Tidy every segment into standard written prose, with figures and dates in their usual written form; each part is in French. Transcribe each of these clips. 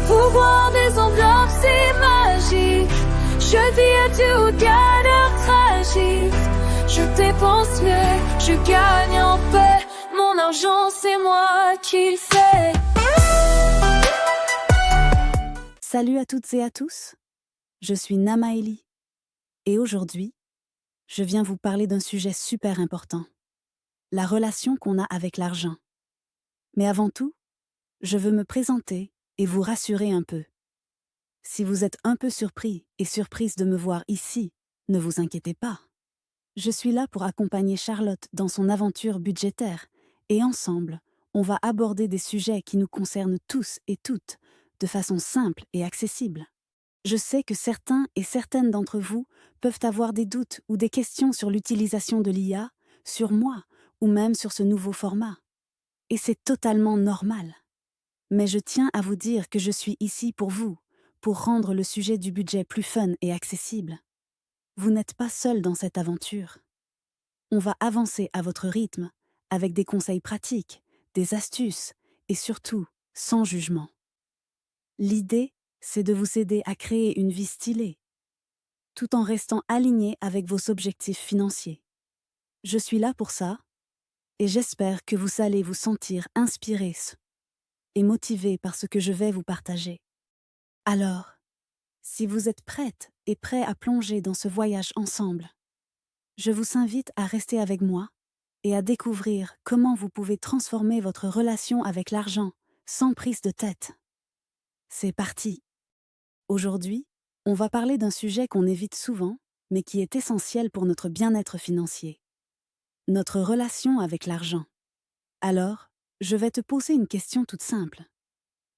pouvoir des enveloppes si magiques. Je vis à toute galère tragique. Je dépense mieux, je gagne en paix. Mon argent, c'est moi qui le fais. Salut à toutes et à tous, je suis Namaeli et aujourd'hui, je viens vous parler d'un sujet super important, la relation qu'on a avec l'argent. Mais avant tout, je veux me présenter et vous rassurer un peu. Si vous êtes un peu surpris et surprise de me voir ici, ne vous inquiétez pas. Je suis là pour accompagner Charlotte dans son aventure budgétaire et ensemble, on va aborder des sujets qui nous concernent tous et toutes de façon simple et accessible. Je sais que certains et certaines d'entre vous peuvent avoir des doutes ou des questions sur l'utilisation de l'IA, sur moi ou même sur ce nouveau format. Et c'est totalement normal. Mais je tiens à vous dire que je suis ici pour vous, pour rendre le sujet du budget plus fun et accessible. Vous n'êtes pas seul dans cette aventure. On va avancer à votre rythme, avec des conseils pratiques, des astuces et surtout sans jugement. L'idée, c'est de vous aider à créer une vie stylée, tout en restant aligné avec vos objectifs financiers. Je suis là pour ça, et j'espère que vous allez vous sentir inspiré et motivé par ce que je vais vous partager. Alors, si vous êtes prête et prêt à plonger dans ce voyage ensemble, je vous invite à rester avec moi et à découvrir comment vous pouvez transformer votre relation avec l'argent sans prise de tête. C'est parti! Aujourd'hui, on va parler d'un sujet qu'on évite souvent, mais qui est essentiel pour notre bien-être financier. Notre relation avec l'argent. Alors, je vais te poser une question toute simple.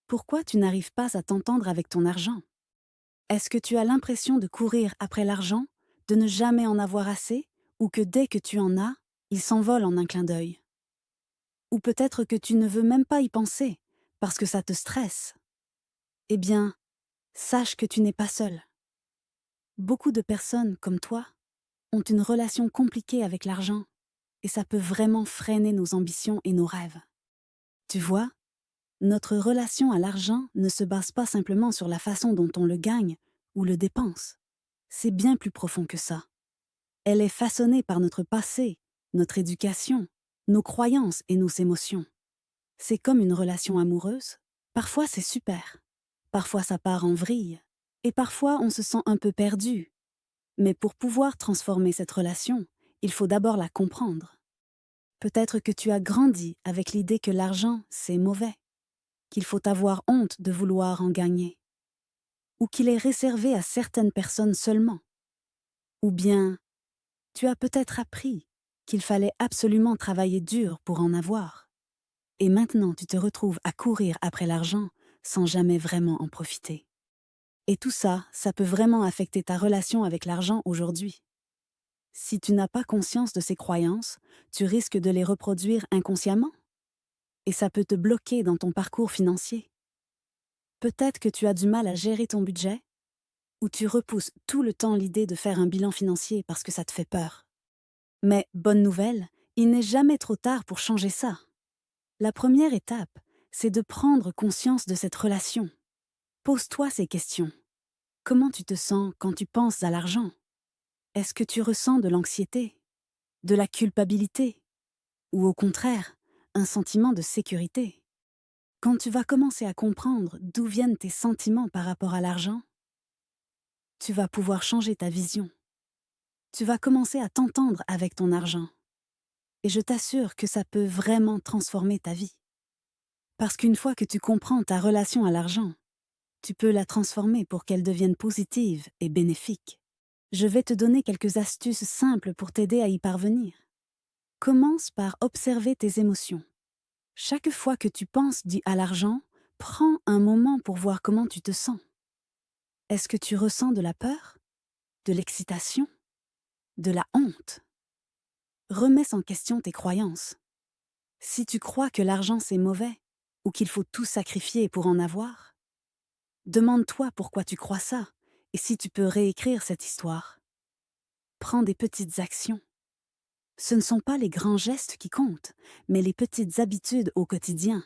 Pourquoi tu n'arrives pas à t'entendre avec ton argent? Est-ce que tu as l'impression de courir après l'argent, de ne jamais en avoir assez, ou que dès que tu en as, il s'envole en un clin d'œil? Ou peut-être que tu ne veux même pas y penser, parce que ça te stresse? Eh bien, sache que tu n'es pas seul. Beaucoup de personnes, comme toi, ont une relation compliquée avec l'argent, et ça peut vraiment freiner nos ambitions et nos rêves. Tu vois, notre relation à l'argent ne se base pas simplement sur la façon dont on le gagne ou le dépense. C'est bien plus profond que ça. Elle est façonnée par notre passé, notre éducation, nos croyances et nos émotions. C'est comme une relation amoureuse. Parfois c'est super, parfois ça part en vrille, et parfois on se sent un peu perdu. Mais pour pouvoir transformer cette relation, il faut d'abord la comprendre. Peut-être que tu as grandi avec l'idée que l'argent, c'est mauvais, qu'il faut avoir honte de vouloir en gagner, ou qu'il est réservé à certaines personnes seulement. Ou bien, tu as peut-être appris qu'il fallait absolument travailler dur pour en avoir. Et maintenant, tu te retrouves à courir après l'argent sans jamais vraiment en profiter. Et tout ça, ça peut vraiment affecter ta relation avec l'argent aujourd'hui. Si tu n'as pas conscience de ces croyances, tu risques de les reproduire inconsciemment. Et ça peut te bloquer dans ton parcours financier. Peut-être que tu as du mal à gérer ton budget, ou tu repousses tout le temps l'idée de faire un bilan financier parce que ça te fait peur. Mais, bonne nouvelle, il n'est jamais trop tard pour changer ça. La première étape, c'est de prendre conscience de cette relation. Pose-toi ces questions. Comment tu te sens quand tu penses à l'argent? Est-ce que tu ressens de l'anxiété, de la culpabilité, ou au contraire, un sentiment de sécurité? Quand tu vas commencer à comprendre d'où viennent tes sentiments par rapport à l'argent, tu vas pouvoir changer ta vision. Tu vas commencer à t'entendre avec ton argent. Et je t'assure que ça peut vraiment transformer ta vie. Parce qu'une fois que tu comprends ta relation à l'argent, tu peux la transformer pour qu'elle devienne positive et bénéfique. Je vais te donner quelques astuces simples pour t'aider à y parvenir. Commence par observer tes émotions. Chaque fois que tu penses à l'argent, prends un moment pour voir comment tu te sens. Est-ce que tu ressens de la peur, de l'excitation, de la honte? Remets en question tes croyances. Si tu crois que l'argent c'est mauvais, ou qu'il faut tout sacrifier pour en avoir, demande-toi pourquoi tu crois ça, et si tu peux réécrire cette histoire. Prends des petites actions. Ce ne sont pas les grands gestes qui comptent, mais les petites habitudes au quotidien.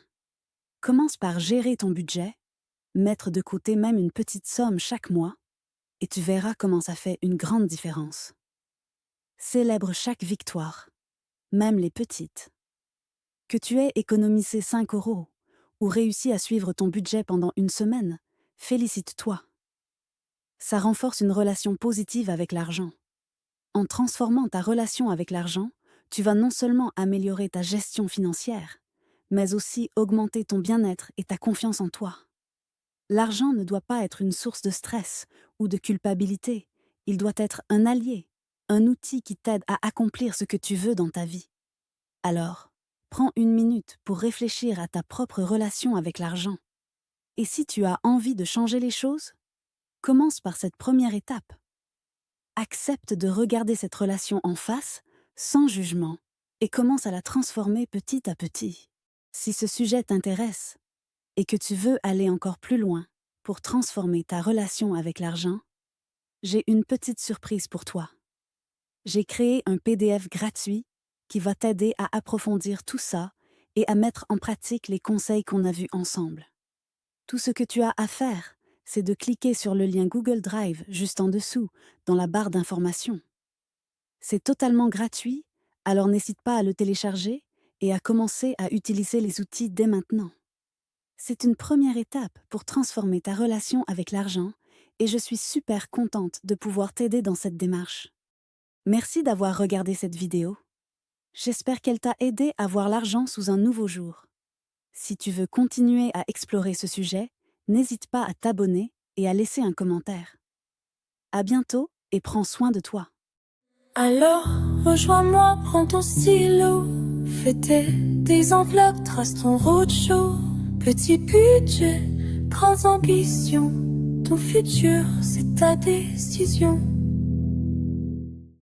Commence par gérer ton budget, Mettre de côté même une petite somme chaque mois, et tu verras comment ça fait une grande différence. Célèbre chaque victoire, même les petites. Que tu aies économisé 5 € ou réussi à suivre ton budget pendant une semaine, félicite-toi. Ça renforce une relation positive avec l'argent. En transformant ta relation avec l'argent, tu vas non seulement améliorer ta gestion financière, mais aussi augmenter ton bien-être et ta confiance en toi. L'argent ne doit pas être une source de stress ou de culpabilité, il doit être un allié, un outil qui t'aide à accomplir ce que tu veux dans ta vie. Alors, prends une minute pour réfléchir à ta propre relation avec l'argent. Et si tu as envie de changer les choses, commence par cette première étape. Accepte de regarder cette relation en face, sans jugement, et commence à la transformer petit à petit. Si ce sujet t'intéresse et que tu veux aller encore plus loin pour transformer ta relation avec l'argent, j'ai une petite surprise pour toi. J'ai créé un PDF gratuit qui va t'aider à approfondir tout ça et à mettre en pratique les conseils qu'on a vus ensemble. Tout ce que tu as à faire, c'est de cliquer sur le lien Google Drive juste en dessous, dans la barre d'informations. C'est totalement gratuit, alors n'hésite pas à le télécharger et à commencer à utiliser les outils dès maintenant. C'est une première étape pour transformer ta relation avec l'argent et je suis super contente de pouvoir t'aider dans cette démarche. Merci d'avoir regardé cette vidéo. J'espère qu'elle t'a aidé à voir l'argent sous un nouveau jour. Si tu veux continuer à explorer ce sujet, n'hésite pas à t'abonner et à laisser un commentaire. À bientôt et prends soin de toi. Alors, rejoins-moi, prends ton stylo, fais des enveloppes, trace ton roadshow. Petit budget, grandes ambitions, ton futur, c'est ta décision.